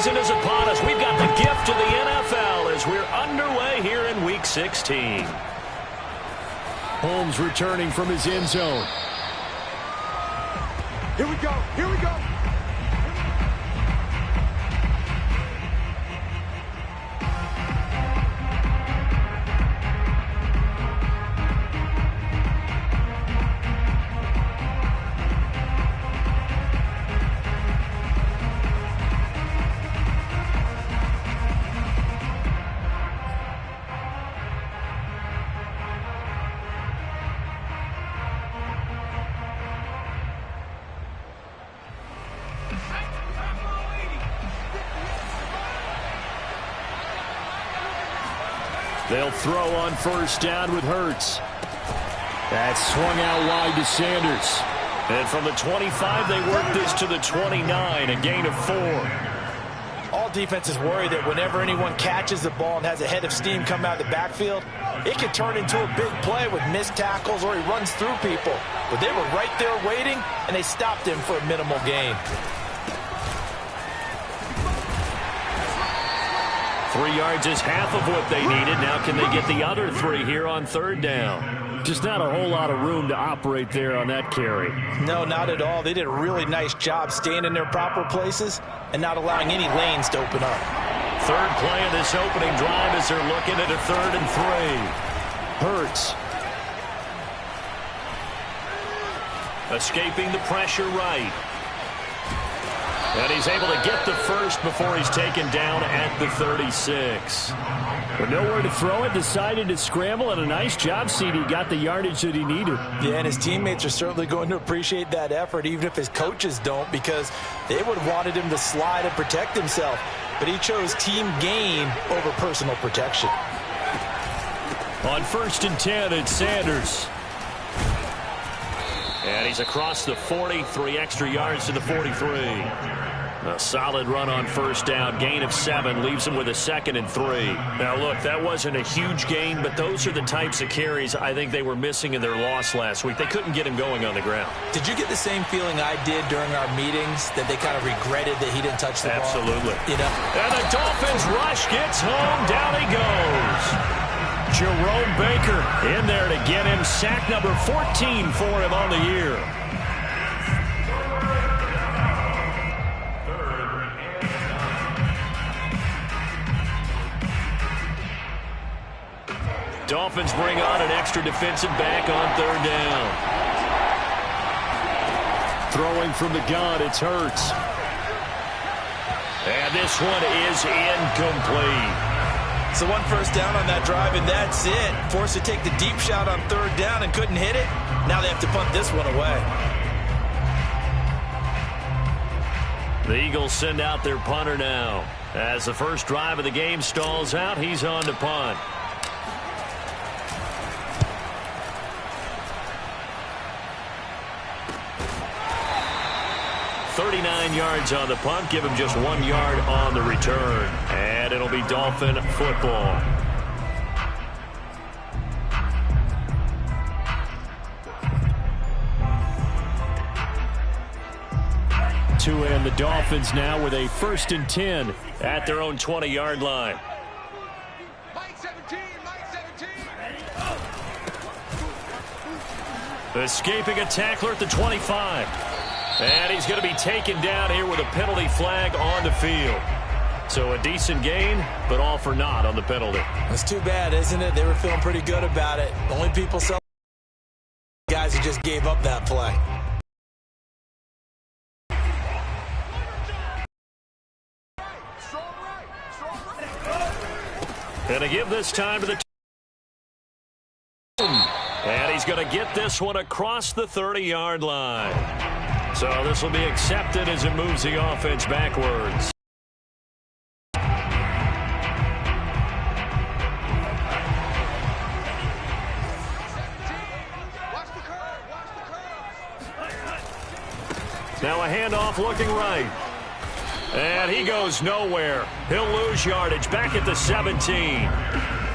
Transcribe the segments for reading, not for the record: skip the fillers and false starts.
season is upon us. We've got the gift of the NFL as we're underway here in Week 16. Holmes returning from his end zone. Here we go. Here we go. They'll throw on first down with Hurts. That's swung out wide to Sanders. And from the 25, they work this to the 29, a gain of 4. All defenses worry that whenever anyone catches the ball and has a head of steam come out of the backfield, it can turn into a big play with missed tackles or he runs through people. But they were right there waiting, and they stopped him for a minimal gain. 3 yards is half of what they needed. Now can they get the other 3 here on third down? Just not a whole lot of room to operate there on that carry. No, not at all. They did a really nice job staying in their proper places and not allowing any lanes to open up. Third play of this opening drive as they're looking at a 3rd and 3. Hurts. Escaping the pressure right. And he's able to get the first before he's taken down at the 36. But nowhere to throw it, decided to scramble, and a nice job, CD. Got the yardage that he needed. Yeah, and his teammates are certainly going to appreciate that effort, even if his coaches don't, because they would have wanted him to slide and protect himself. But he chose team gain over personal protection. On 1st and 10, it's Sanders. And he's across the 40, 3 extra yards to the 43. A solid run on first down, gain of 7, leaves him with a 2nd and 3. Now, look, that wasn't a huge gain, but those are the types of carries I think they were missing in their loss last week. They couldn't get him going on the ground. Did you get the same feeling I did during our meetings, that they kind of regretted that he didn't touch the ball? Absolutely. You know? And the Dolphins rush gets home. Down he goes. Jerome Baker in there to get him sack number 14 for him on the year. Dolphins bring on an extra defensive back on 3rd down. Throwing from the gun, it's Hurts. And this one is incomplete. So 1 first down on that drive, and that's it. Forced to take the deep shot on 3rd down and couldn't hit it. Now they have to punt this one away. The Eagles send out their punter now. As the first drive of the game stalls out, he's on to punt. .39 yards on the punt, give him just 1 yard on the return. And it'll be Dolphin football. To end the Dolphins now with a 1st and 10 at their own 20-yard line. Mike 17, Mike 17. Escaping a tackler at the 25. And he's going to be taken down here with a penalty flag on the field. So a decent gain, but all for naught on the penalty. That's too bad, isn't it? They were feeling pretty good about it. Only people celebrate guys who just gave up that play. Going to give this time to the... And he's going to get this one across the 30-yard line. So this will be accepted as it moves the offense backwards. Now a handoff looking right. And he goes nowhere. He'll lose yardage back at the 17.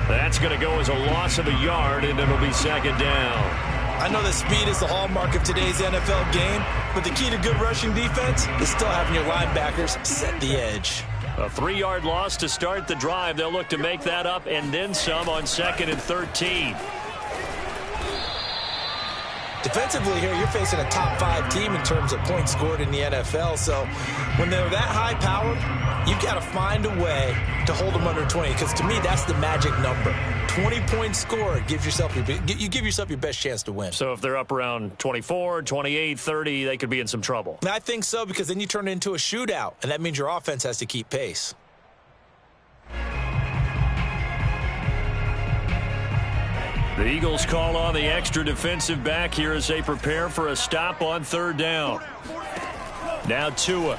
That's going to go as a loss of a yard, and it'll be 2nd down. I know that speed is the hallmark of today's NFL game, but the key to good rushing defense is still having your linebackers set the edge. A 3-yard loss to start the drive. They'll look to make that up and then some on 2nd and 13. Defensively here, you're facing a top 5 team in terms of points scored in the NFL. So when they're that high-powered, you've got to find a way to hold them under 20. Because to me, that's the magic number. 20 points scored gives yourself you give yourself your best chance to win. So if they're up around 24, 28, 30, they could be in some trouble. I think so, because then you turn it into a shootout, and that means your offense has to keep pace. The Eagles call on the extra defensive back here as they prepare for a stop on 3rd down. Now Tua.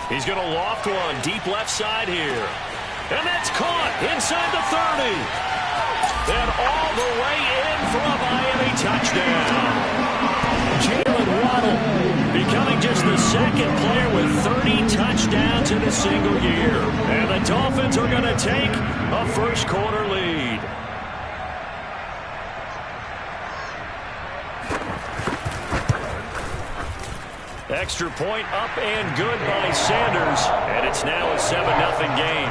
He's going to loft one deep left side here. And that's caught inside the 30. And all the way in for a Miami touchdown. Jalen Waddle becoming just the 2nd player with 30 touchdowns in a single year. And the Dolphins are going to take a first-quarter lead. Extra point up and good by Sanders. And it's now a 7-0 game.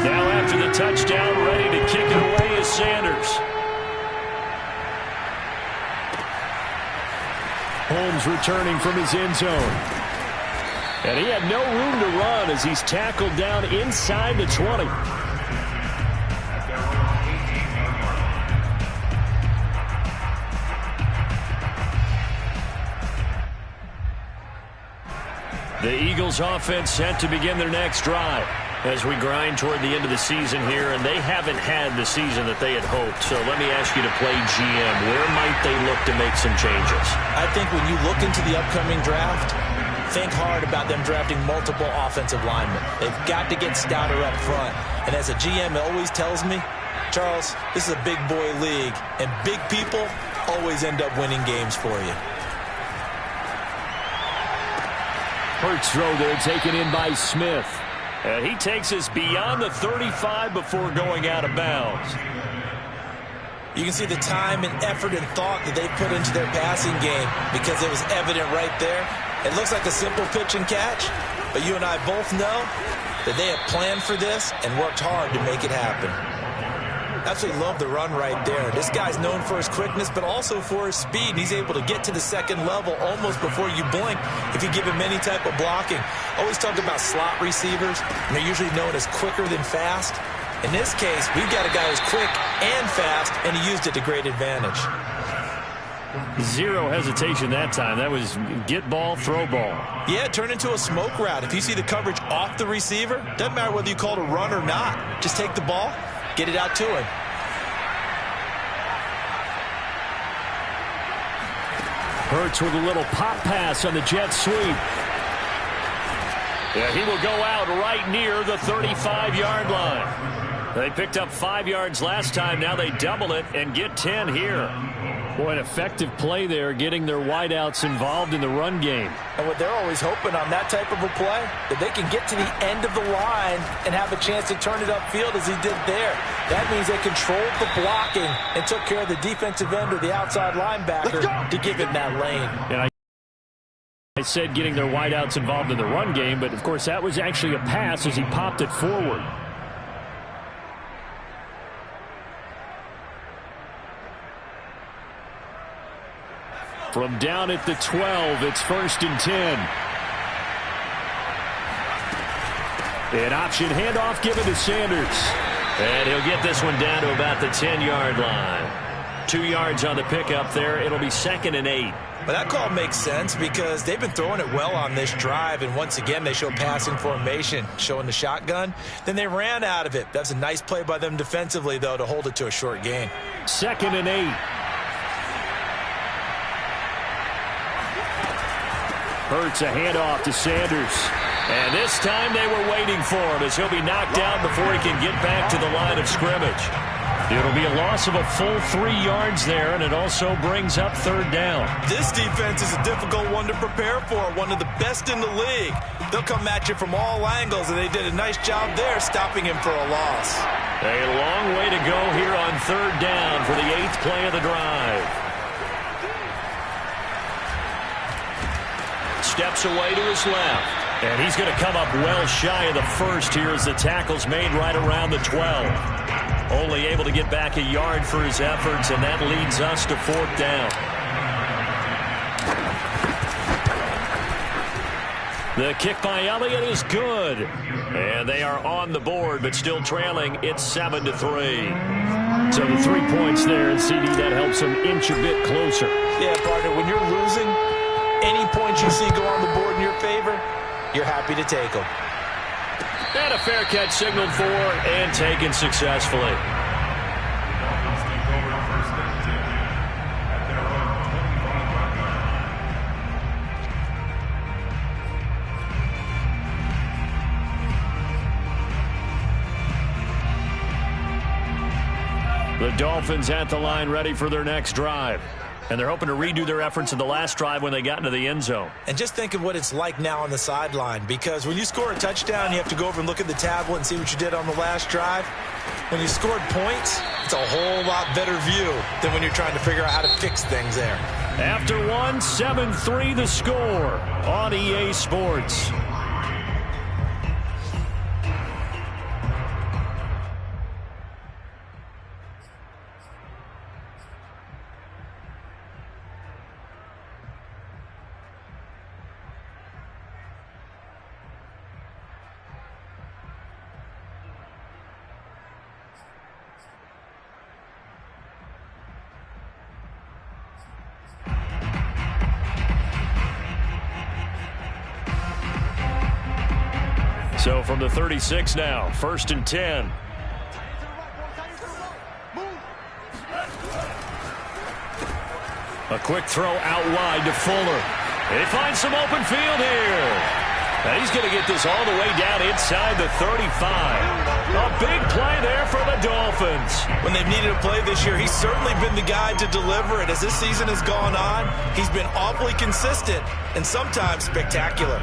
Now after the touchdown, ready to kick it away is Sanders. Holmes returning from his end zone. And he had no room to run as he's tackled down inside the 20. The Eagles offense set to begin their next drive as we grind toward the end of the season here, and they haven't had the season that they had hoped. So let me ask you to play GM. Where might they look to make some changes? I think when you look into the upcoming draft, think hard about them drafting multiple offensive linemen. They've got to get stouter up front. And as a GM, it always tells me, Charles, this is a big boy league, and big people always end up winning games for you. Hurts throw there taken in by Smith. And he takes us beyond the 35 before going out of bounds. You can see the time and effort and thought that they put into their passing game because it was evident right there. It looks like a simple pitch and catch, but you and I both know that they have planned for this and worked hard to make it happen. Absolutely love the run right there. This guy's known for his quickness, but also for his speed. He's able to get to the 2nd level almost before you blink if you give him any type of blocking. Always talk about slot receivers, and they're usually known as quicker than fast. In this case, we've got a guy who's quick and fast, and he used it to great advantage. Zero hesitation that time. That was get ball, throw ball. Yeah, turn into a smoke route. If you see the coverage off the receiver, doesn't matter whether you call it a run or not. Just take the ball, get it out to him. Hurts with a little pop pass on the jet sweep. Yeah, he will go out right near the 35-yard line. They picked up 5 yards last time. Now they double it and get 10 here. Boy, an effective play there, getting their wideouts involved in the run game. And what they're always hoping on that type of a play, that they can get to the end of the line and have a chance to turn it upfield as he did there. That means they controlled the blocking and took care of the defensive end or the outside linebacker to give him that lane. And I said getting their wideouts involved in the run game, but of course that was actually a pass as he popped it forward. From down at the 12, it's 1st and 10. An option handoff given to Sanders. And he'll get this one down to about the 10-yard line. 2 yards on the pickup there. It'll be 2nd and 8. But that call makes sense because they've been throwing it well on this drive, and once again they show passing formation, showing the shotgun. Then they ran out of it. That's a nice play by them defensively, though, to hold it to a short gain. 2nd and 8. Hurts a handoff to Sanders. And this time they were waiting for him as he'll be knocked down before he can get back to the line of scrimmage. It'll be a loss of a full 3 yards there, and it also brings up 3rd down. This defense is a difficult one to prepare for, one of the best in the league. They'll come at you from all angles, and they did a nice job there stopping him for a loss. A long way to go here on 3rd down for the 8th play of the drive. steps away to his left. And he's going to come up well shy of the first here as the tackle's made right around the 12. Only able to get back a yard for his efforts, and that leads us to 4th down. The kick by Elliott is good. And they are on the board, but still trailing. It's 7-3. So the 3 points there, and CD, that helps them inch a bit closer. Yeah, partner, when you're losing, any points you see go on the board in your favor, you're happy to take them. And a fair catch signaled for and taken successfully. The Dolphins at the line ready for their next drive. And they're hoping to redo their efforts in the last drive when they got into the end zone. And just think of what it's like now on the sideline, because when you score a touchdown, you have to go over and look at the tablet and see what you did on the last drive. When you scored points, it's a whole lot better view than when you're trying to figure out how to fix things there. After one, 7-3 the score on EA Sports. So from the 36 now, 1st and 10. A quick throw out wide to Fuller. They find some open field here. And he's going to get this all the way down inside the 35. A big play there for the Dolphins. When they've needed a play this year, he's certainly been the guy to deliver it. As this season has gone on, he's been awfully consistent and sometimes spectacular.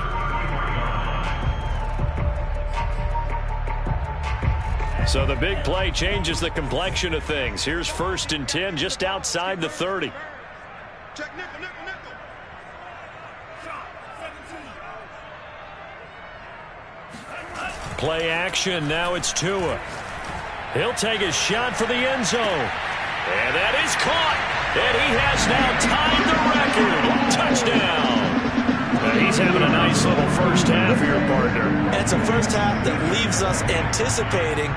So the big play changes the complexion of things. Here's 1st and 10 just outside the 30. Check nickel, nickel, nickel. Play action. Now it's Tua. He'll take a shot for the end zone. And that is caught. And he has now tied the record. Touchdown. He's having a nice little first half here, partner. And it's a first half that leaves us anticipating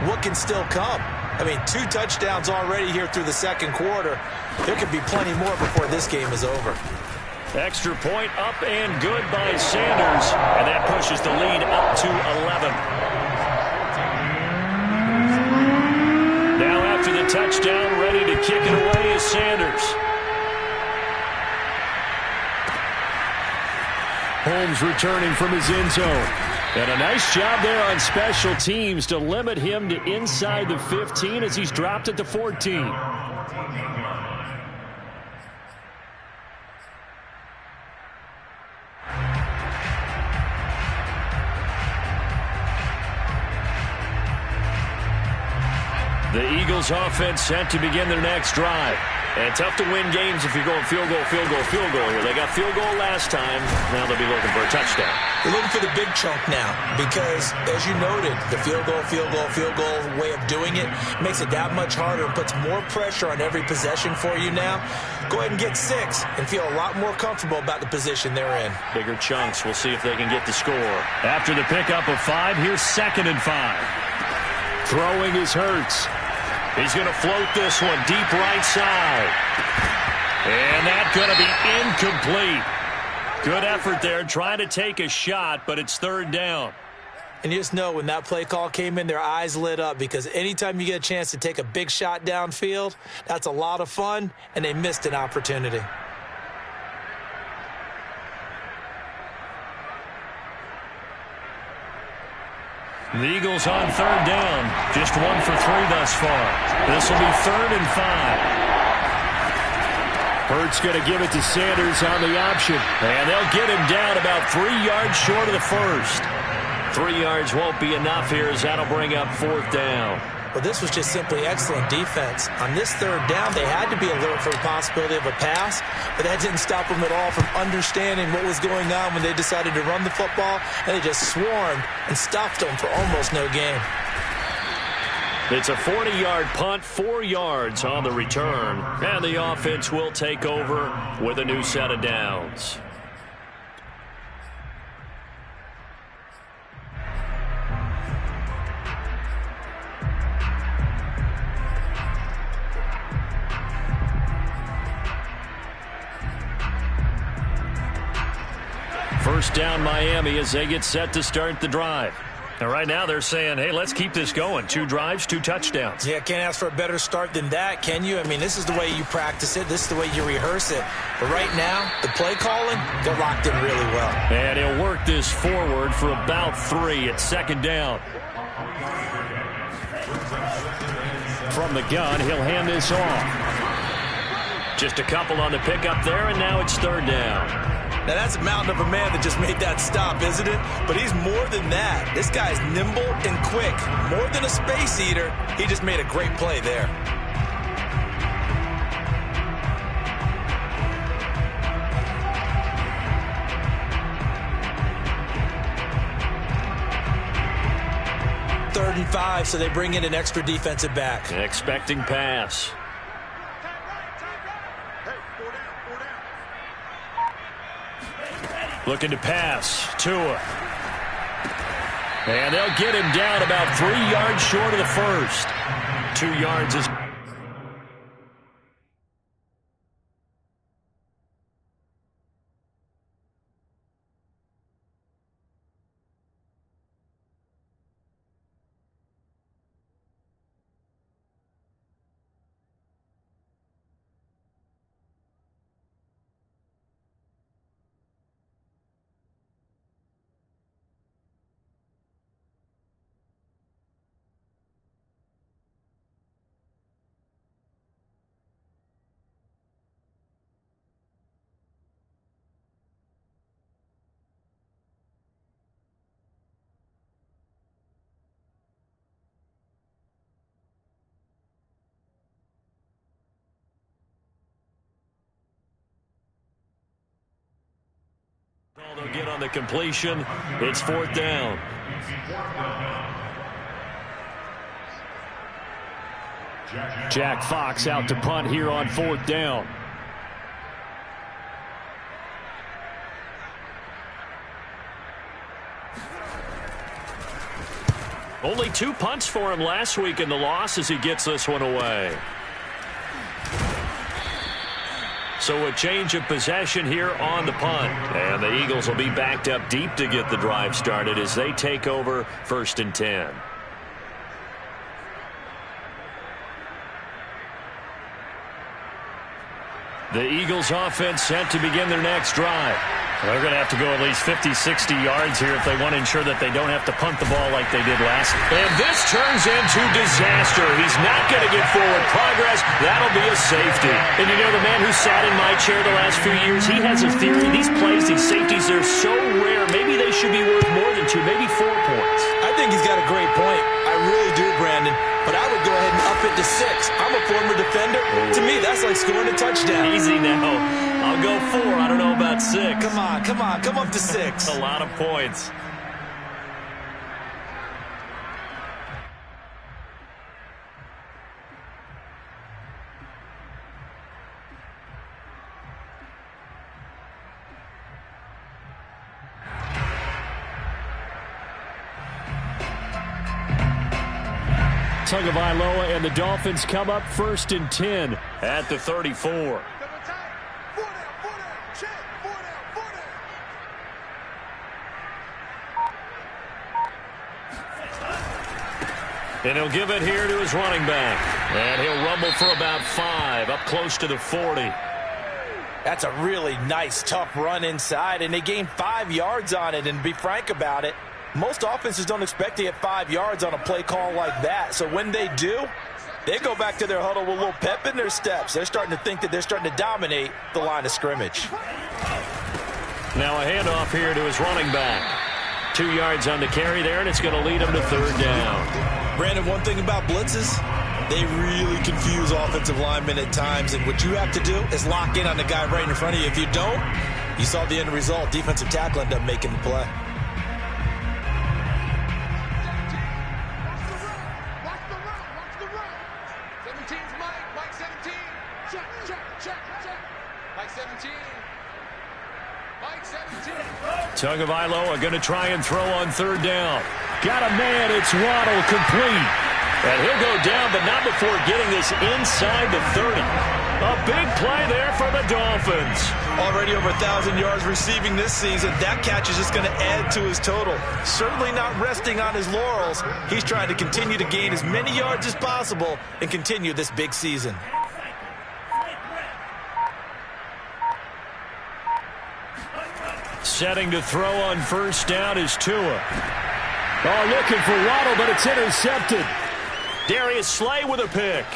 what can still come. I mean, 2 touchdowns already here through the second quarter. There could be plenty more before this game is over. Extra point up and good by Sanders. And that pushes the lead up to 11. Now after the touchdown, ready to kick it away is Sanders. Holmes returning from his end zone. And a nice job there on special teams to limit him to inside the 15 as he's dropped at the 14. The Eagles offense set to begin their next drive. And tough to win games if you're going field goal, field goal, field goal here. They got field goal last time. Now they'll be looking for a touchdown. They're looking for the big chunk now because, as you noted, the field goal way of doing it makes it that much harder and puts more pressure on every possession for you now. Go ahead and get 6 and feel a lot more comfortable about the position they're in. Bigger chunks. We'll see if they can get the score. After the pickup of 5, here's 2nd and 5. Throwing is Hurts. He's going to float this one deep right side. And that's going to be incomplete. Good effort there trying to take a shot, but it's 3rd down. And you just know when that play call came in, their eyes lit up because anytime you get a chance to take a big shot downfield, that's a lot of fun, and they missed an opportunity. The Eagles on 3rd down. Just 1 for 3 thus far. This will be 3rd and 5. Hurts going to give it to Sanders on the option. And they'll get him down about 3 yards short of the first. 3 yards won't be enough here as that'll bring up 4th down. Well, this was just simply excellent defense. On this 3rd down, they had to be alert for the possibility of a pass, but that didn't stop them at all from understanding what was going on when they decided to run the football, and they just swarmed and stuffed them for almost no gain. It's a 40-yard punt, 4 yards on the return, and the offense will take over with a new set of downs. First down, Miami, as they get set to start the drive. And right now they're saying, hey, let's keep this going. 2 drives, 2 touchdowns. Yeah, can't ask for a better start than that, can you? I mean, this is the way you practice it. This is the way you rehearse it. But right now, the play calling, they're locked in really well. And he'll work this forward for about 3 at 2nd down. From the gun, he'll hand this off. Just a couple on the pickup there, and now it's 3rd down. Now, that's a mountain of a man that just made that stop, isn't it? But he's more than that. This guy's nimble and quick. More than a space eater, he just made a great play there. Third and 5, so they bring in an extra defensive back. Expecting pass. Looking to pass. Tua. And they'll get him down about 3 yards short of the first. 2 yards is... They'll get on the completion. It's 4th down. Jack Fox out to punt here on 4th down. Only 2 punts for him last week in the loss as he gets this one away. So a change of possession here on the punt. And the Eagles will be backed up deep to get the drive started as they take over 1st and 10. The Eagles offense set to begin their next drive. They're going to have to go at least 50, 60 yards here if they want to ensure that they don't have to punt the ball like they did last week. And this turns into disaster. He's not going to get forward progress. That'll be a safety. And you know, the man who sat in my chair the last few years, he has a theory. These plays, these safeties, they're so rare. Maybe they should be worth more than 2, maybe 4 points. I think he's got a great point. I really do, Brandon. But I would go ahead and up it to 6. I'm a former defender. To me, that's like scoring a touchdown. Easy now. I'll go 4. I don't know about 6. Come on. Come up to 6. A lot of points. Tagovailoa and the Dolphins come up 1st and 10 at the 34. And he'll give it here to his running back. And he'll rumble for about 5, up close to the 40. That's a really nice, tough run inside, and they gained 5 yards on it. And to be frank about it, most offenses don't expect to get 5 yards on a play call like that. So when they do, they go back to their huddle with a little pep in their steps. They're starting to think that they're starting to dominate the line of scrimmage. Now a handoff here to his running back. 2 yards on the carry there, and it's going to lead him to 3rd down. Brandon, one thing about blitzes, they really confuse offensive linemen at times, and what you have to do is lock in on the guy right in front of you. If you don't, you saw the end result. Defensive tackle ended up making the play. Tagovailoa going to try and throw on 3rd down. Got a man. It's Waddle, complete. And he'll go down, but not before getting this inside the 30. A big play there for the Dolphins. Already over 1,000 yards receiving this season. That catch is just going to add to his total. Certainly not resting on his laurels. He's trying to continue to gain as many yards as possible and continue this big season. Setting to throw on 1st down is Tua. Oh, looking for Waddle, but it's intercepted. Darius Slay with a pick.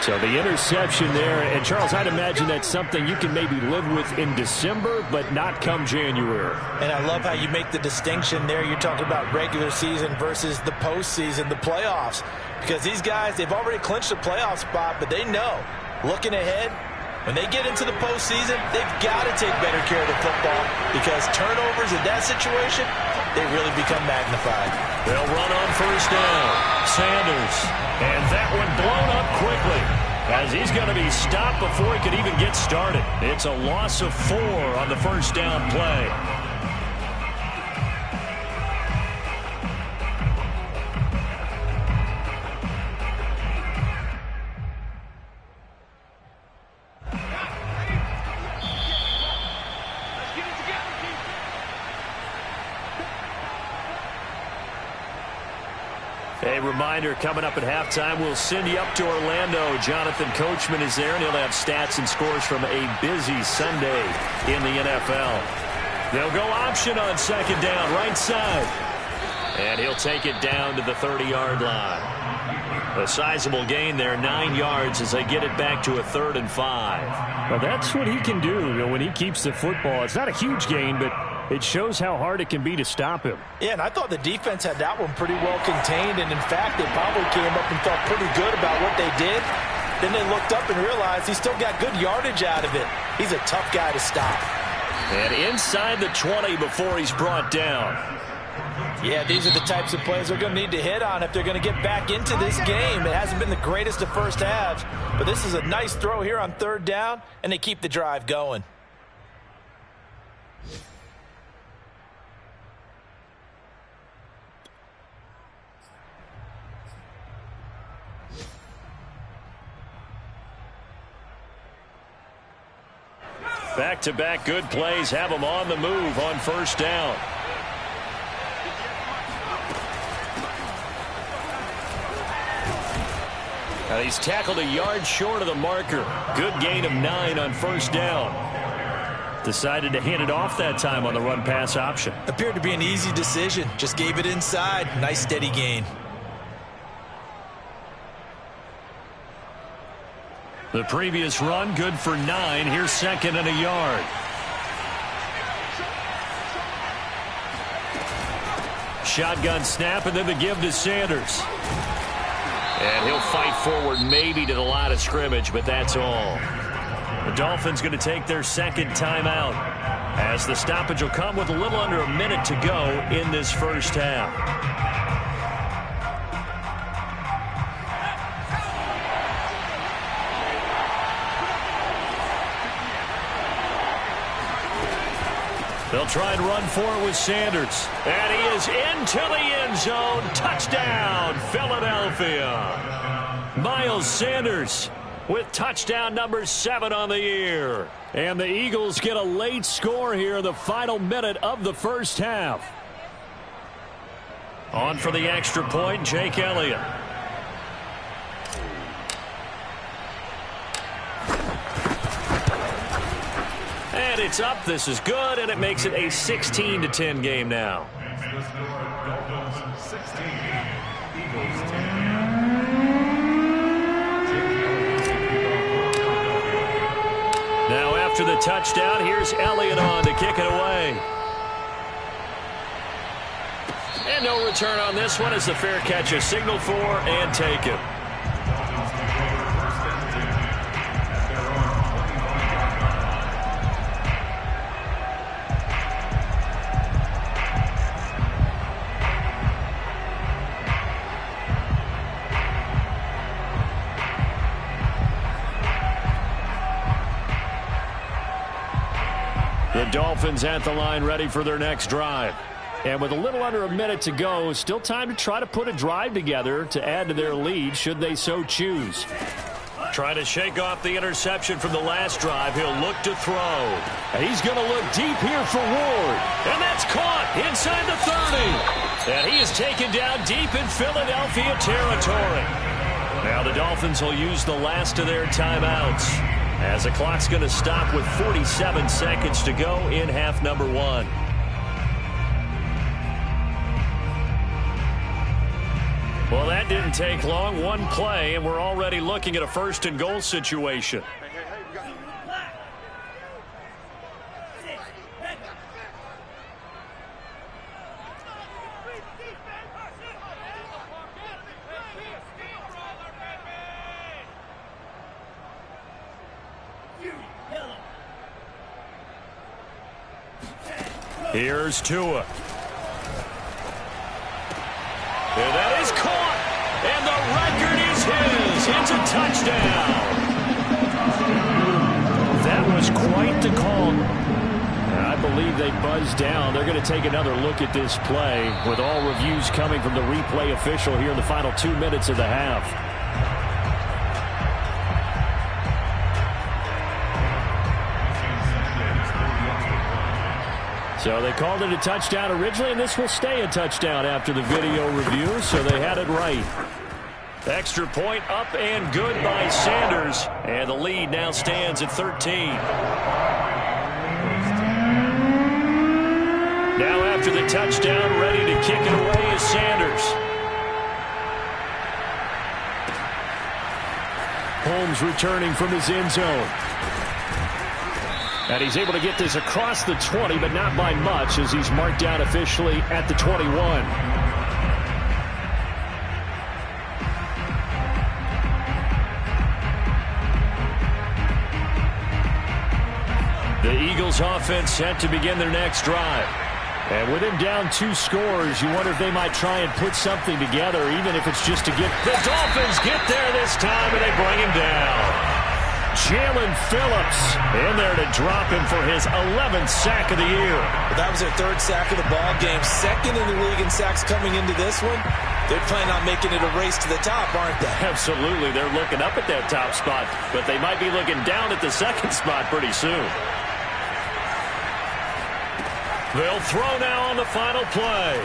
So the interception there, and Charles, I'd imagine that's something you can maybe live with in December, but not come January. And I love how you make the distinction there. You're talking about regular season versus the postseason, the playoffs. Because these guys, they've already clinched a playoff spot, but they know, looking ahead, when they get into the postseason, they've got to take better care of the football because turnovers in that situation, they really become magnified. They'll run on 1st down. Sanders. And that one blown up quickly as he's going to be stopped before he could even get started. It's a loss of 4 on the 1st down play. A reminder, coming up at halftime, we'll send you up to Orlando. Jonathan Coachman is there, and he'll have stats and scores from a busy Sunday in the NFL. They'll go option on 2nd down, right side. And he'll take it down to the 30-yard line. A sizable gain there, 9 yards as they get it back to a 3rd and 5. Well, that's what he can do when he keeps the football. It's not a huge gain, but it shows how hard it can be to stop him. Yeah, and I thought the defense had that one pretty well contained, and in fact, they probably came up and felt pretty good about what they did. Then they looked up and realized he still got good yardage out of it. He's a tough guy to stop. And inside the 20 before he's brought down. Yeah, these are the types of plays they're going to need to hit on if they're going to get back into this game. It hasn't been the greatest of first halves, but this is a nice throw here on 3rd down, and they keep the drive going. Back-to-back good plays have them on the move on 1st down. Now he's tackled a yard short of the marker. Good gain of 9 on 1st down. Decided to hand it off that time on the run-pass option. Appeared to be an easy decision. Just gave it inside. Nice steady gain. The previous run, good for 9. Here's 2nd and a yard. Shotgun snap, and then the give to Sanders. And he'll fight forward maybe to the line of scrimmage, but that's all. The Dolphins going to take their 2nd timeout as the stoppage will come with a little under a minute to go in this 1st half. They'll try and run for it with Sanders. And he is into the end zone. Touchdown, Philadelphia. Miles Sanders with touchdown number 7 on the year. And the Eagles get a late score here in the final minute of the 1st half. On for the extra point, Jake Elliott. And it's up. This is good, and it makes it a 16-10 game now. Now After the touchdown, here's Elliott on to kick it away. And no return on this one as the fair catch is signaled for and taken. The Dolphins at the line ready for their next drive. And with a little under a minute to go, still time to try to put a drive together to add to their lead should they so choose. Trying to shake off the interception from the last drive. He'll look to throw. He's going to look deep here for Ward. And that's caught inside the 30. And he is taken down deep in Philadelphia territory. Now the Dolphins will use the last of their timeouts, as the clock's going to stop with 47 seconds to go in half number one. Well, that didn't take long. One play, and we're already looking at a first and goal situation. Here's Tua. And that is caught. And the record is his. It's a touchdown. That was quite the call. I believe they buzzed down. They're going to take another look at this play, with all reviews coming from the replay official here in the final 2 minutes of the half. So they called it a touchdown originally, and this will stay a touchdown after the video review, so they had it right. Extra point up and good by Sanders, and the lead now stands at 13. Now after the touchdown, ready to kick it away is Sanders. Holmes returning from his end zone. And he's able to get this across the 20, but not by much, as he's marked down officially at the 21. The Eagles offense set to begin their next drive. And with him down 2 scores, you wonder if they might try and put something together, even if it's just to get... The Dolphins get there this time, and they bring him down. Jalen Phillips in there to drop him for his 11th sack of the year. Well, that was their 3rd sack of the ball game. 2nd in the league in sacks coming into this one. They're planning on making it a race to the top, aren't they? Absolutely. They're looking up at that top spot, but they might be looking down at the 2nd spot pretty soon. They'll throw now on the final play.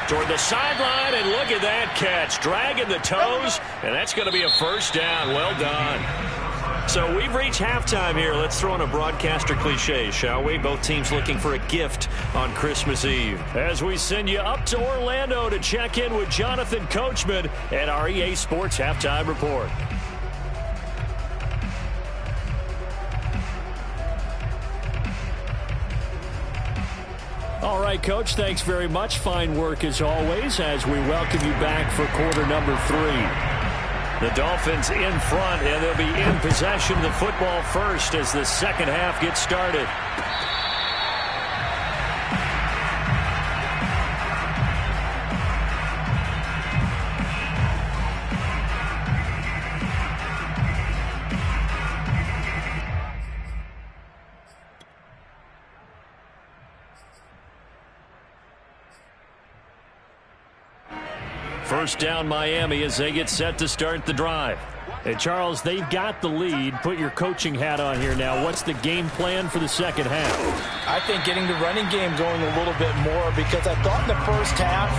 Toward the sideline, and look at that catch. Dragging the toes, and that's going to be a first down. Well done. So we've reached halftime here. Let's throw in a broadcaster cliche, shall we? Both teams looking for a gift on Christmas Eve. As we send you up to Orlando to check in with Jonathan Coachman and our EA Sports Halftime Report. All right, Coach, thanks very much. Fine work as always as we welcome you back for quarter number 3. The Dolphins in front, and they'll be in possession of the football first as the second half gets started. First down Miami as they get set to start the drive. Hey, Charles, they've got the lead. Put your coaching hat on here now. What's the game plan for the second half? I think getting the running game going a little bit more, because I thought in the first half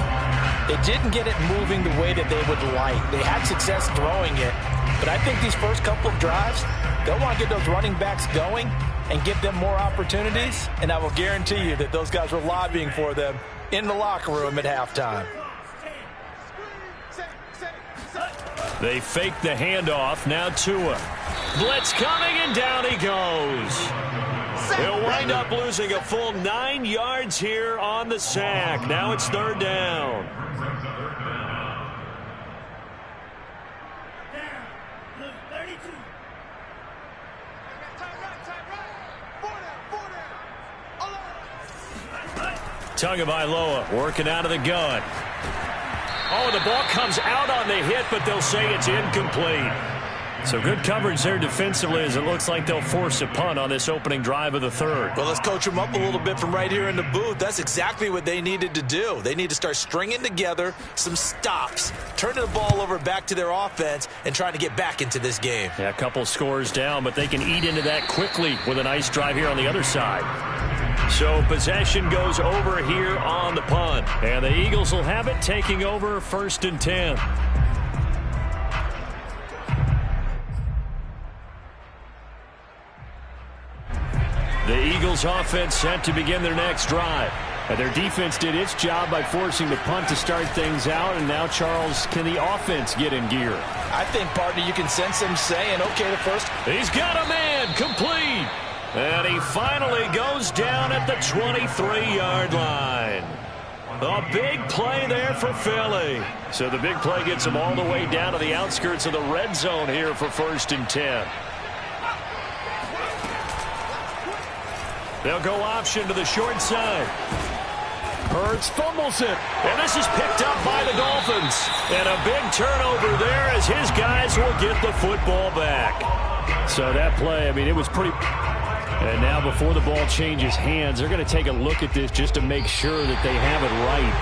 they didn't get it moving the way that they would like. They had success throwing it, but I think these first couple of drives, they'll want to get those running backs going and give them more opportunities, and I will guarantee you that those guys were lobbying for them in the locker room at halftime. They fake the handoff. Now Tua. Blitz coming, and down he goes. He'll wind up losing a full 9 yards here on the sack. Now it's third down. Tagovailoa working out of the gun. Oh, the ball comes out on the hit, but they'll say it's incomplete. So good coverage there defensively as it looks like they'll force a punt on this opening drive of the third. Well, let's coach them up a little bit from right here in the booth. That's exactly what they needed to do. They need to start stringing together some stops, turning the ball over back to their offense, and trying to get back into this game. Yeah, a couple scores down, but they can eat into that quickly with a nice drive here on the other side. So possession goes over here on the punt. And the Eagles will have it, taking over 1st and 10. The Eagles offense set to begin their next drive. And their defense did its job by forcing the punt to start things out. And now, Charles, can the offense get in gear? I think, partner, you can sense him saying, okay, the first. He's got a man, complete. And he finally goes down at the 23-yard line. A big play there for Philly. So the big play gets him all the way down to the outskirts of the red zone here for 1st and 10. They'll go option to the short side. Hurts fumbles it. And this is picked up by the Dolphins. And a big turnover there as his guys will get the football back. So that play, I mean, it was pretty... And now before the ball changes hands, they're going to take a look at this just to make sure that they have it right.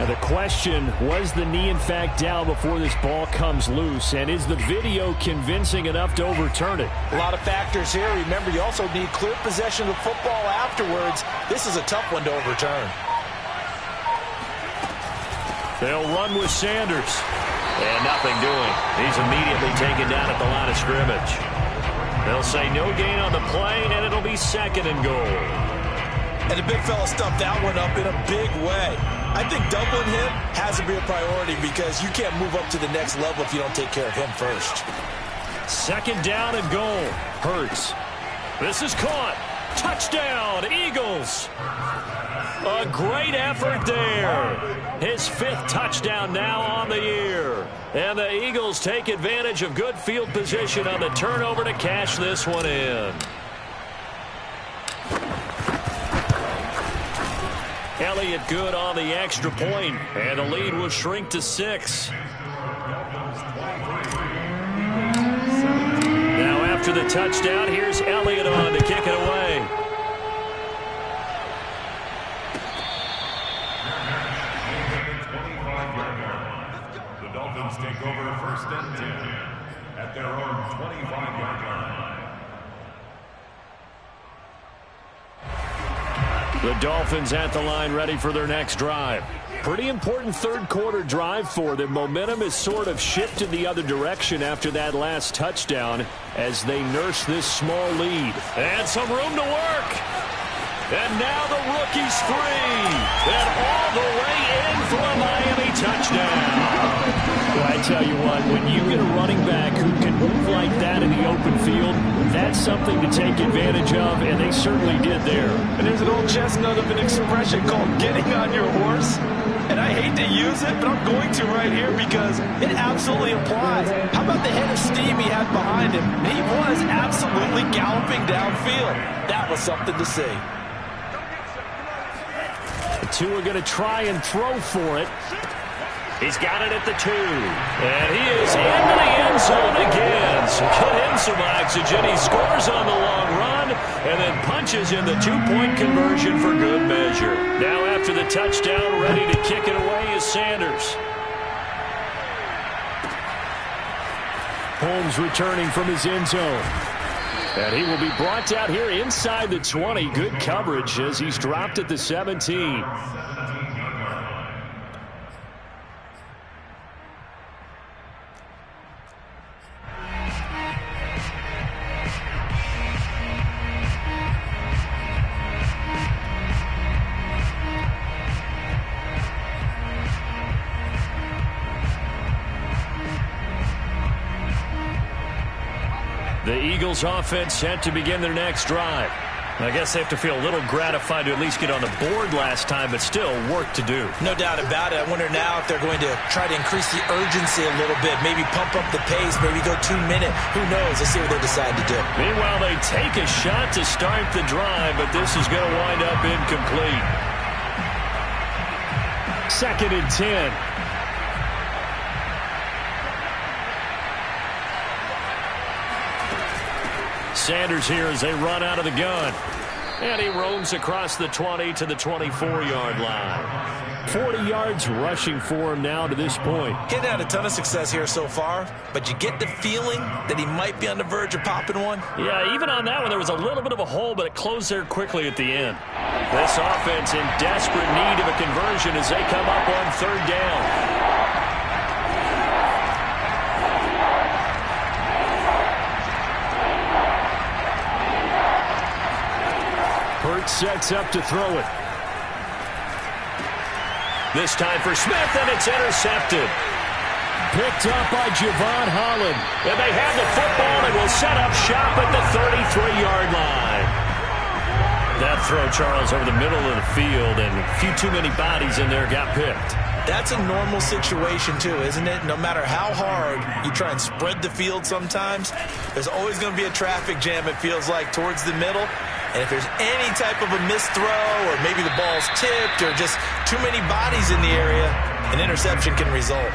Now the question, was the knee in fact down before this ball comes loose? And is the video convincing enough to overturn it? A lot of factors here. Remember, you also need clear possession of the football afterwards. This is a tough one to overturn. They'll run with Sanders. And nothing doing. He's immediately taken down at the line of scrimmage. They'll say no gain on the play, and it'll be 2nd and goal. And the big fella stuffed that one up in a big way. I think doubling him has to be a priority because you can't move up to the next level if you don't take care of him first. 2nd down and goal. Hurts. This is caught. Touchdown, Eagles. A great effort there. His 5th touchdown now on the year. And the Eagles take advantage of good field position on the turnover to cash this one in. Elliott good on the extra point, and the lead will shrink to 6. Now after the touchdown, here's Elliott on to kick it away. The Dolphins take over 1st and 10 at their own 25-yard line. The Dolphins at the line ready for their next drive. Pretty important third quarter drive for them. Momentum has sort of shifted the other direction after that last touchdown as they nurse this small lead. And some room to work. And now the rookie's free. And all the way in for a Miami touchdown. Well, I tell you what, when you get a running back who can move like that in the open field, that's something to take advantage of, and they certainly did there. And there's an old chestnut of an expression called getting on your horse. And I hate to use it, but I'm going to right here because it absolutely applies. How about the head of steam he had behind him? He was absolutely galloping downfield. That was something to see. The two are going to try and throw for it. He's got it at the 2. And he is into the end zone again. So get him some oxygen. He scores on the long run and then punches in the 2-point conversion for good measure. Now after the touchdown, ready to kick it away is Sanders. Holmes returning from his end zone. And he will be brought down here inside the 20. Good coverage as he's dropped at the 17. The Eagles offense set to begin their next drive. I guess they have to feel a little gratified to at least get on the board last time, but still work to do. No doubt about it. I wonder now if they're going to try to increase the urgency a little bit, maybe pump up the pace, maybe go 2 minutes. Who knows? Let's see what they decide to do. Meanwhile, they take a shot to start the drive, but this is going to wind up incomplete. 2nd and 10. Sanders here as they run out of the gun. And he roams across the 20 to the 24-yard line. 40 yards rushing for him now to this point. Getting had a ton of success here so far, but you get the feeling that he might be on the verge of popping one. Yeah, even on that one, there was a little bit of a hole, but it closed there quickly at the end. This offense in desperate need of a conversion as they come up on 3rd down. Sets up to throw it. This time for Smith, and it's intercepted. Picked up by Javon Holland. And they have the football and will set up shop at the 33-yard line. That throw, Charles, over the middle of the field, and a few too many bodies in there got picked. That's a normal situation, too, isn't it? No matter how hard you try and spread the field sometimes, there's always going to be a traffic jam, it feels like, towards the middle. And if there's any type of a missed throw or maybe the ball's tipped or just too many bodies in the area, an interception can result.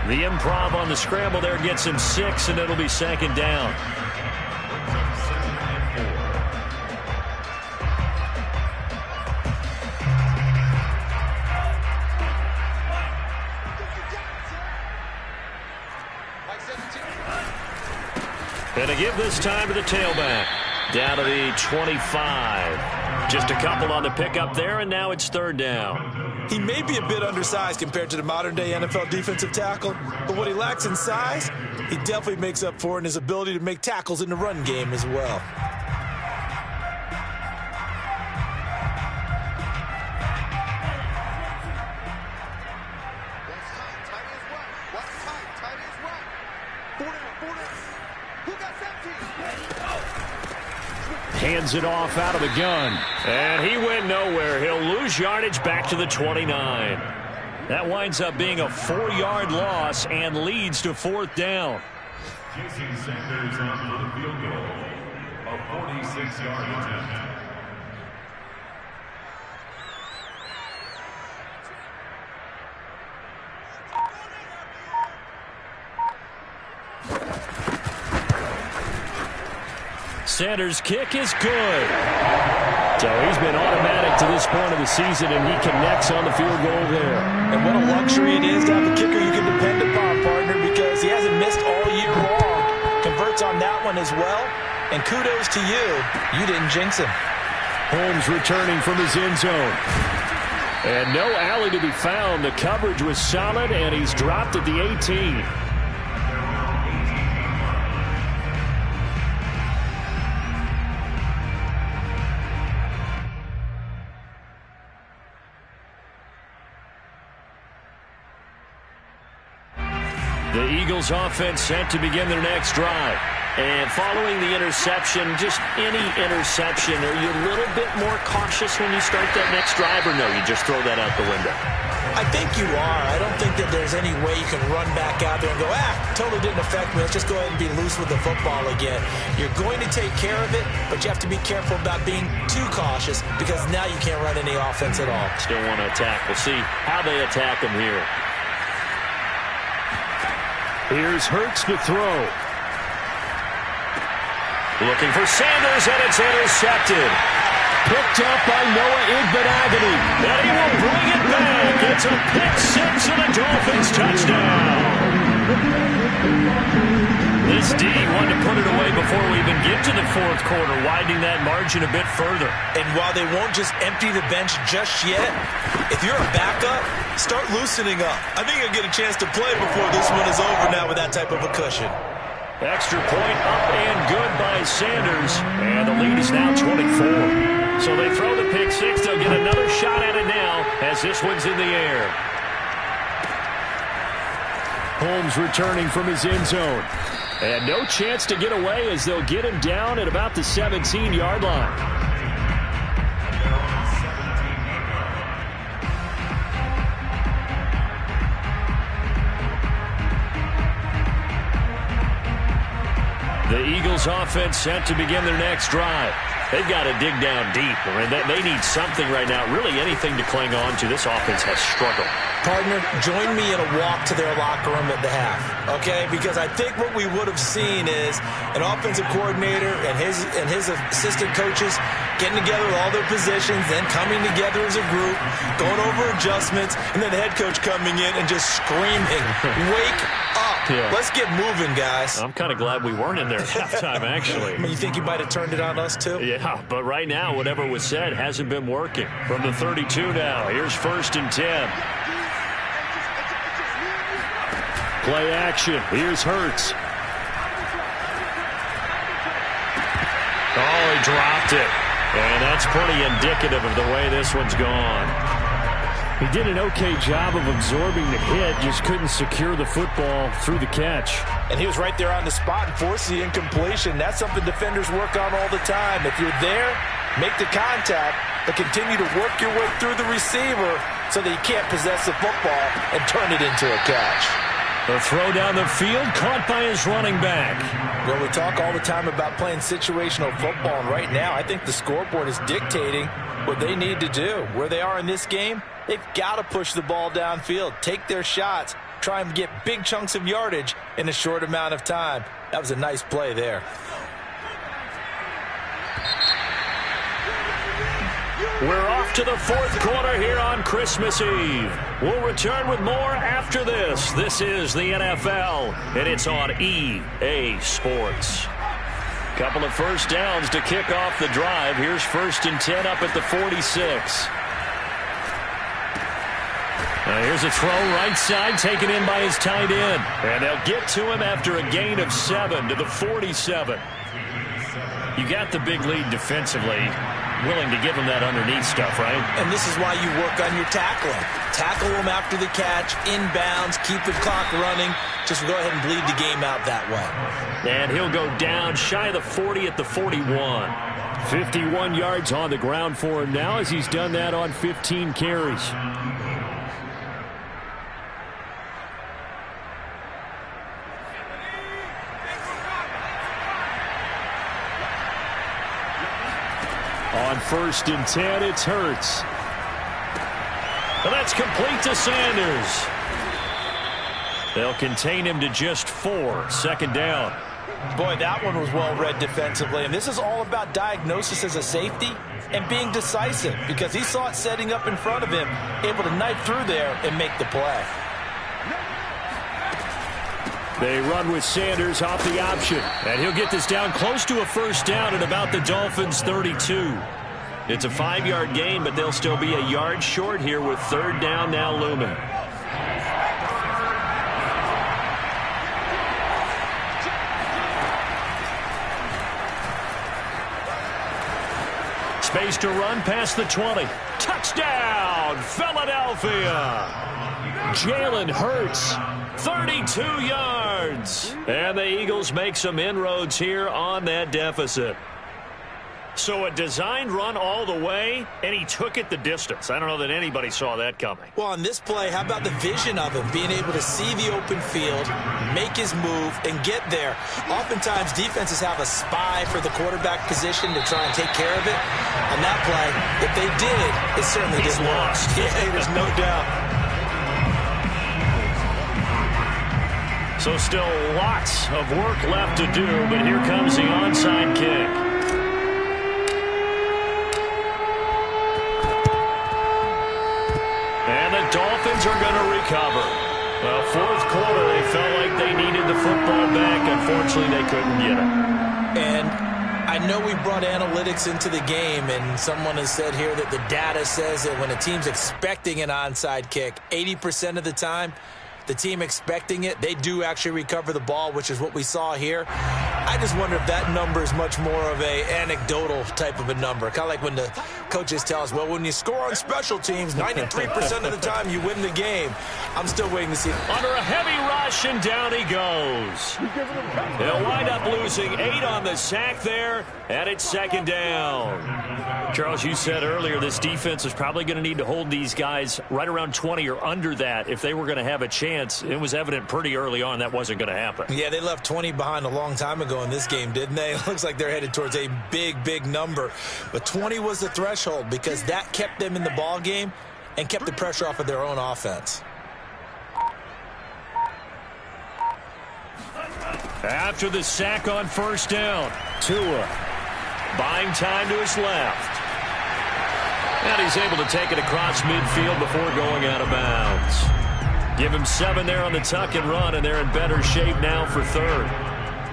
The improv on the scramble there gets him 6, and it'll be 2nd down. And to give this time to the tailback. Down to the 25. Just a couple on the pickup there, and now it's 3rd down. He may be a bit undersized compared to the modern-day NFL defensive tackle, but what he lacks in size, he definitely makes up for in his ability to make tackles in the run game as well. Hands it off out of the gun. And he went nowhere. He'll lose yardage back to the 29. That winds up being a 4-yard loss and leads to 4th down. Jason Sanders on for the field goal. A 46-yard attempt. Sanders' kick is good. So he's been automatic to this point of the season, and he connects on the field goal there. And what a luxury it is to have a kicker you can depend upon, partner, because he hasn't missed all year long. Converts on that one as well. And kudos to you. You didn't jinx him. Holmes returning from his end zone. And no alley to be found. The coverage was solid, and he's dropped at the 18. The Eagles offense set to begin their next drive. And following the interception, just any interception, are you a little bit more cautious when you start that next drive, or no, you just throw that out the window? I think you are. I don't think that there's any way you can run back out there and go, totally didn't affect me. Let's just go ahead and be loose with the football again. You're going to take care of it, but you have to be careful about being too cautious because now you can't run any offense at all. Still want to attack. We'll see how they attack him here. Here's Hurts to throw. Looking for Sanders, and it's intercepted. Picked up by Noah Igbenogany. And he will bring it back. It's a pick 6 and a Dolphins touchdown. This D wanted to put it away before we even get to the 4th quarter, widening that margin a bit further. And while they won't just empty the bench just yet, if you're a backup, start loosening up. I think you'll get a chance to play before this one is over now with that type of a cushion. Extra point up and good by Sanders. And the lead is now 24. So they throw the pick 6. They'll get another shot at it now as this one's in the air. Holmes returning from his end zone. And no chance to get away as they'll get him down at about the 17-yard line. The Eagles offense set to begin their next drive. They've got to dig down deep. They need something right now, really anything to cling on to. This offense has struggled. Partner, join me in a walk to their locker room at the half, okay? Because I think what we would have seen is an offensive coordinator and his assistant coaches getting together with all their positions, then coming together as a group, going over adjustments, and then the head coach coming in and just screaming, wake up. Yeah. Let's get moving, guys. I'm kind of glad we weren't in there at halftime, actually. You think you might have turned it on us, too? Yeah, but right now, whatever was said hasn't been working. From the 32 now, here's 1st and 10. Play action. Here's Hurts. Oh, he dropped it. And that's pretty indicative of the way this one's gone. He did an okay job of absorbing the hit, just couldn't secure the football through the catch. And he was right there on the spot and forced the incompletion. That's something defenders work on all the time. If you're there, make the contact, but continue to work your way through the receiver so that you can't possess the football and turn it into a catch. The throw down the field, caught by his running back. Well, we talk all the time about playing situational football, and right now I think the scoreboard is dictating what they need to do. Where they are in this game, they've got to push the ball downfield, take their shots, try and get big chunks of yardage in a short amount of time. That was a nice play there. We're off to the 4th quarter here on Christmas Eve. We'll return with more after this. This is the NFL, and it's on EA Sports. Couple of first downs to kick off the drive. Here's 1st and 10 up at the 46. Here's a throw right side taken in by his tight end. And they'll get to him after a gain of 7 to the 47. You got the big lead defensively. Willing to give him that underneath stuff, right? And this is why you work on your tackling. Tackle him after the catch, inbounds, keep the clock running. Just go ahead and bleed the game out that way. And he'll go down shy of the 40 at the 41. 51 yards on the ground for him now as he's done that on 15 carries. On 1st and 10, it's Hurts. And that's complete to Sanders. They'll contain him to just 4. 2nd down. Boy, that one was well read defensively. And this is all about diagnosis as a safety and being decisive, because he saw it setting up in front of him, able to knife through there and make the play. They run with Sanders off the option. And he'll get this down close to a 1st down at about the Dolphins' 32. It's a 5-yard gain, but they'll still be a yard short here with 3rd down now looming. Space to run past the 20. Touchdown, Philadelphia! Jalen Hurts, 32 yards. And the Eagles make some inroads here on that deficit. So a designed run all the way, and he took it the distance. I don't know that anybody saw that coming. Well, on this play, how about the vision of him, being able to see the open field, make his move, and get there. Oftentimes, defenses have a spy for the quarterback position to try and take care of it. On that play, if they did, it certainly He's didn't lost. work. Yeah, there's no doubt. So still lots of work left to do, but here comes the onside kick. And the Dolphins are going to recover. Well, 4th quarter, they felt like they needed the football back. Unfortunately, they couldn't get it. And I know we brought analytics into the game, and someone has said here that the data says that when a team's expecting an onside kick, 80% of the time, the team expecting it, they do actually recover the ball, which is what we saw here. I just wonder if that number is much more of a anecdotal type of a number. Kind of like when the coaches tell us, well, when you score on special teams, 93% of the time you win the game. I'm still waiting to see. Under a heavy rush, and down he goes. He'll wind up losing 8 on the sack there, and it's second down. Charles, you said earlier this defense is probably going to need to hold these guys right around 20 or under that if they were going to have a chance. It was evident pretty early on that wasn't going to happen. Yeah, they left 20 behind a long time ago in this game, didn't they? It looks like they're headed towards a big, big number. But 20 was the threshold because that kept them in the ball game and kept the pressure off of their own offense. After the sack on first down, Tua buying time to his left. And he's able to take it across midfield before going out of bounds. Give him 7 there on the tuck and run, and they're in better shape now for third.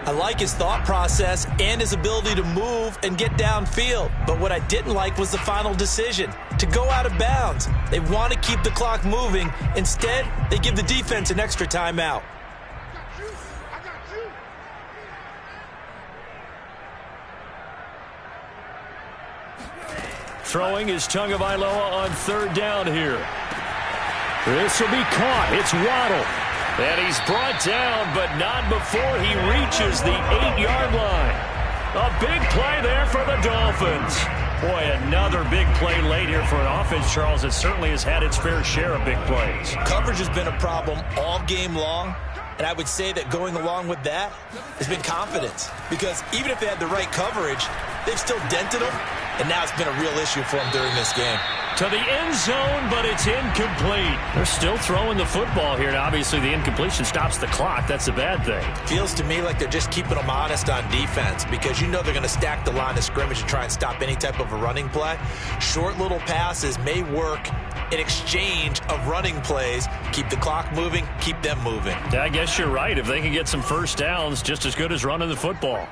I like his thought process and his ability to move and get downfield. But what I didn't like was the final decision, to go out of bounds. They want to keep the clock moving. Instead, they give the defense an extra timeout. Throwing is Tagovailoa on third down here. This will be caught. It's Waddle. And he's brought down, but not before he reaches the 8-yard line. A big play there for the Dolphins. Boy, another big play late here for an offense, Charles, that certainly has had its fair share of big plays. Coverage has been a problem all game long. And I would say that going along with that has been confidence. Because even if they had the right coverage, they've still dented them. And now it's been a real issue for them during this game. To the end zone, but it's incomplete. They're still throwing the football here. Now, obviously, the incompletion stops the clock. That's a bad thing. Feels to me like they're just keeping them honest on defense because you know they're going to stack the line of scrimmage and try and stop any type of a running play. Short little passes may work in exchange of running plays. Keep the clock moving, keep them moving. Yeah, I guess you're right. If they can get some first downs, just as good as running the football.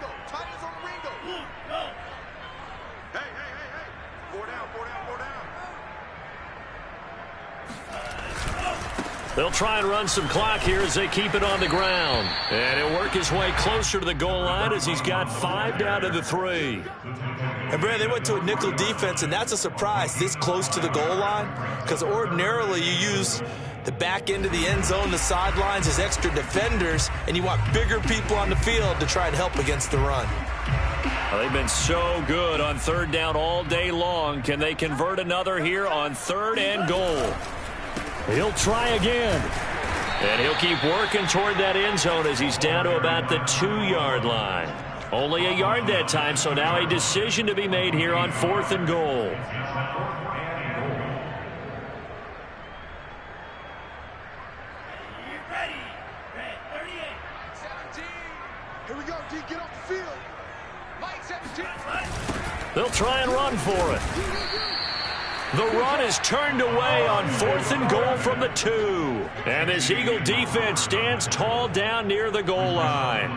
They'll try and run some clock here as they keep it on the ground. And he'll work his way closer to the goal line as he's got 5 down to the 3. And, Brad, they went to a nickel defense, and that's a surprise this close to the goal line because ordinarily you use the back end of the end zone, the sidelines as extra defenders, and you want bigger people on the field to try and help against the run. Well, they've been so good on third down all day long. Can they convert another here on 3rd and goal? He'll try again. And he'll keep working toward that end zone as he's down to about the 2-yard line. Only a yard that time, so now a decision to be made here on 4th and goal. Here we go, D, get off the field. Light 17. They'll try and run for it. The run is turned away on 4th and goal from the 2. And this Eagle defense stands tall down near the goal line.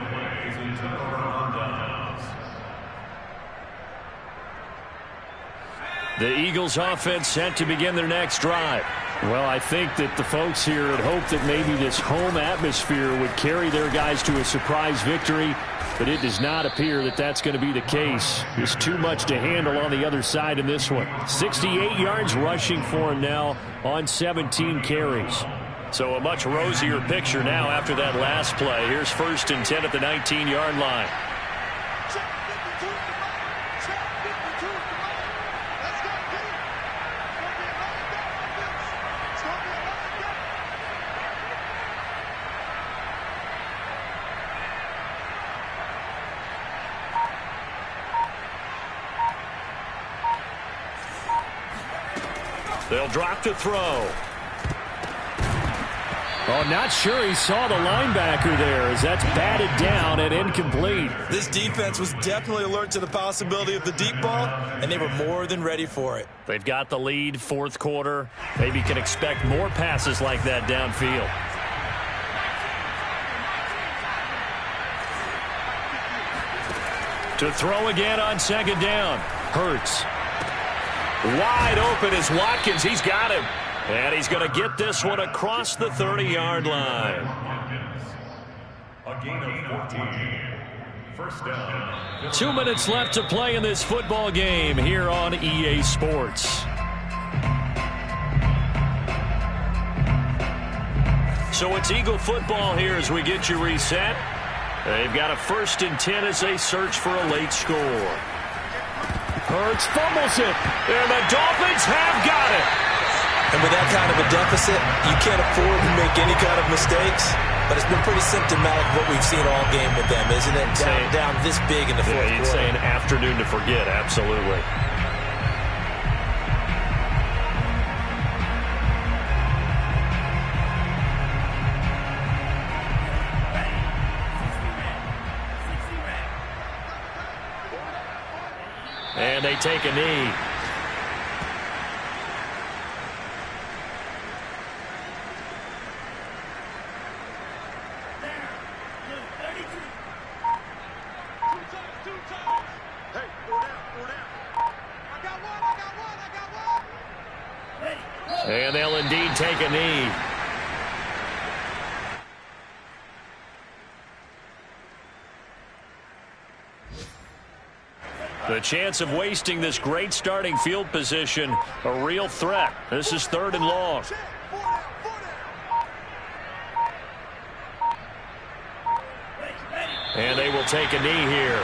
The Eagles offense set to begin their next drive. Well, I think that the folks here had hoped that maybe this home atmosphere would carry their guys to a surprise victory, but it does not appear that that's going to be the case. There's too much to handle on the other side in this one. 68 yards rushing for him now on 17 carries. So a much rosier picture now after that last play. Here's 1st and 10 at the 19-yard line. They'll drop to throw. Oh, not sure he saw the linebacker there as that's batted down and incomplete. This defense was definitely alert to the possibility of the deep ball, and they were more than ready for it. They've got the lead, 4th quarter. Maybe can expect more passes like that downfield. To throw again on 2nd down. Hurts. Wide open is Watkins. He's got him. And he's going to get this one across the 30-yard line. A gain of 14. First down. 2 minutes left to play in this football game here on EA Sports. So it's Eagle football here as we get you reset. They've got a 1st and 10 as they search for a late score. Hurts fumbles it, and the Dolphins have got it. And with that kind of a deficit, you can't afford to make any kind of mistakes. But it's been pretty symptomatic of what we've seen all game with them, isn't it? Down this big in the fourth quarter. You'd say an afternoon to forget, absolutely. And they take a knee. And they'll indeed take a knee. The chance of wasting this great starting field position, a real threat. This is 3rd and long. And they will take a knee here.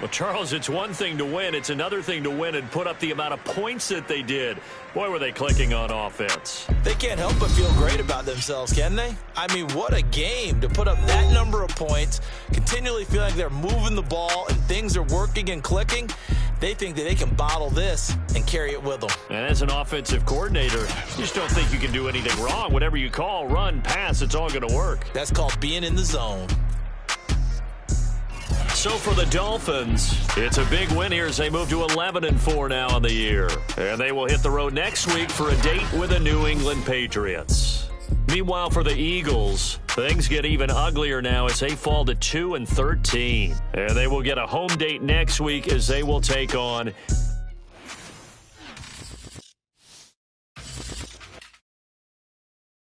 Well, Charles, it's one thing to win. It's another thing to win and put up the amount of points that they did. Boy, were they clicking on offense. They can't help but feel great about themselves, can they? I mean, what a game to put up that number of points, continually feel like they're moving the ball and things are working and clicking. They think that they can bottle this and carry it with them. And as an offensive coordinator, you just don't think you can do anything wrong. Whatever you call, run, pass, it's all going to work. That's called being in the zone. So for the Dolphins, it's a big win here as they move to 11-4 now on the year. And they will hit the road next week for a date with the New England Patriots. Meanwhile, for the Eagles, things get even uglier now as they fall to 2-13. And they will get a home date next week as they will take on